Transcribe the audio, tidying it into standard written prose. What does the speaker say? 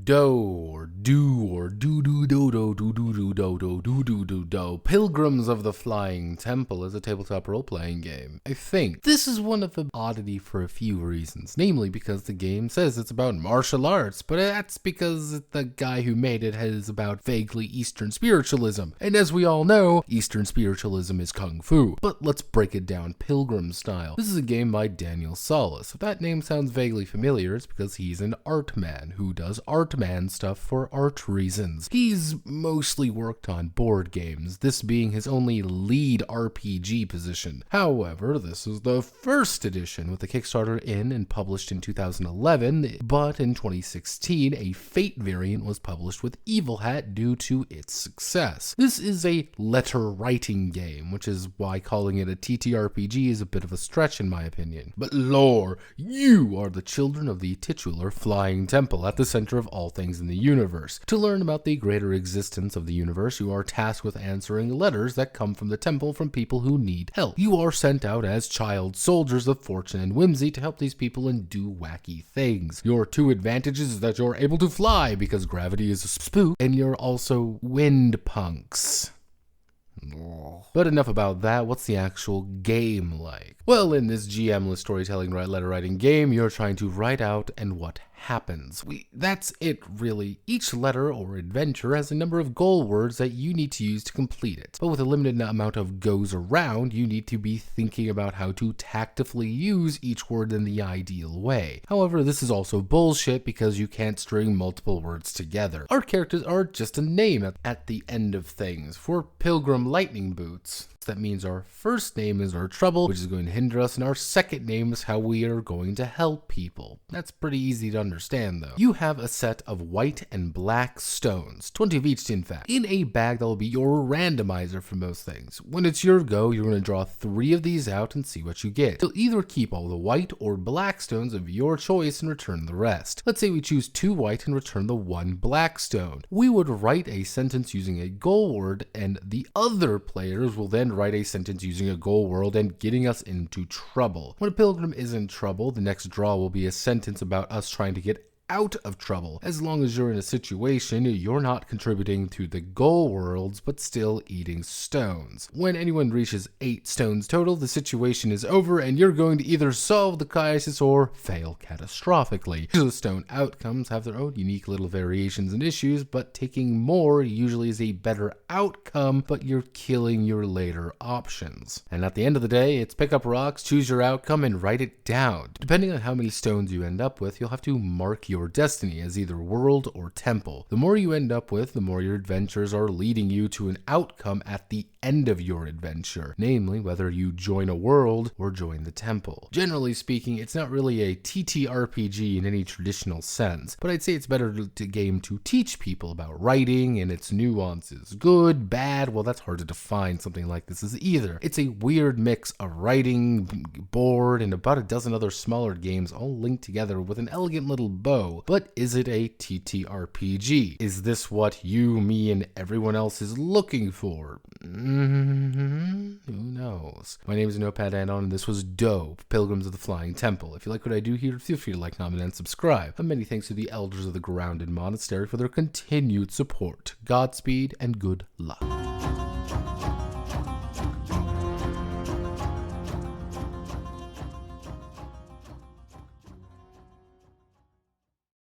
Do or do or do do do do do do do do do do do do do. Pilgrims of the Flying Temple is a tabletop role-playing game. I think this is one of the oddity for a few reasons, namely because the game says it's about martial arts, but that's because the guy who made it is about vaguely Eastern spiritualism, and as we all know, Eastern spiritualism is kung fu. But let's break it down Pilgrim style. This is a game by Daniel Solis. If that name sounds vaguely familiar, it's because he's an art man who does art man stuff for art reasons. He's mostly worked on board games, this being his only lead RPG position. However, this is the first edition with the Kickstarter in and published in 2011, but in 2016 a Fate variant was published with Evil Hat due to its success. This is a letter writing game, which is why calling it a TTRPG is a bit of a stretch in my opinion. But lore, you are the children of the titular Flying Temple at the center of all things in the universe. To learn about the greater existence of the universe, you are tasked with answering letters that come from the temple from people who need help. You are sent out as child soldiers of fortune and whimsy to help these people and do wacky things. Your two advantages is that you're able to fly because gravity is a spook, and you're also wind punks. But enough about that, what's the actual game like? Well, in this GM-less storytelling letter writing game, you're trying to write out and what happens. That's it, really. Each letter or adventure has a number of goal words that you need to use to complete it. But with a limited amount of goes around, you need to be thinking about how to tactfully use each word in the ideal way. However, this is also bullshit because you can't string multiple words together. Our characters are just a name at the end of things. For Pilgrim Lightning Boots, that means our first name is our trouble, which is going to hinder us, and our second name is how we are going to help people. That's pretty easy to understand though. You have a set of white and black stones, 20 of each in fact, in a bag that will be your randomizer for most things. When it's your go, you're going to draw 3 of these out and see what you get. You'll either keep all the white or black stones of your choice and return the rest. Let's say we choose 2 white and return the 1 black stone. We would write a sentence using a goal word, and the other players will then write a sentence using a goal word and getting us into trouble. When a pilgrim is in trouble, the next draw will be a sentence about us trying to get out of trouble. As long as you're in a situation, you're not contributing to the goal worlds, but still eating stones. When anyone reaches 8 stones total, the situation is over and you're going to either solve the crisis or fail catastrophically. The stone outcomes have their own unique little variations and issues, but taking more usually is a better outcome, but you're killing your later options. And at the end of the day, it's pick up rocks, choose your outcome, and write it down. Depending on how many stones you end up with, you'll have to mark your destiny as either world or temple. The more you end up with, the more your adventures are leading you to an outcome at the end of your adventure, namely whether you join a world or join the temple. Generally speaking, it's not really a TTRPG in any traditional sense, but I'd say it's better to game to teach people about writing and its nuances. Good, bad, well that's hard to define something like this as either. It's a weird mix of writing, board, and about a dozen other smaller games all linked together with an elegant little bow. But is it a TTRPG? Is this what you, me, and everyone else is looking for? Who knows? My name is Notepad, and this was Dope, Pilgrims of the Flying Temple. If you like what I do here, feel free to like, comment, and subscribe. And many thanks to the elders of the Grounded Monastery for their continued support. Godspeed and good luck.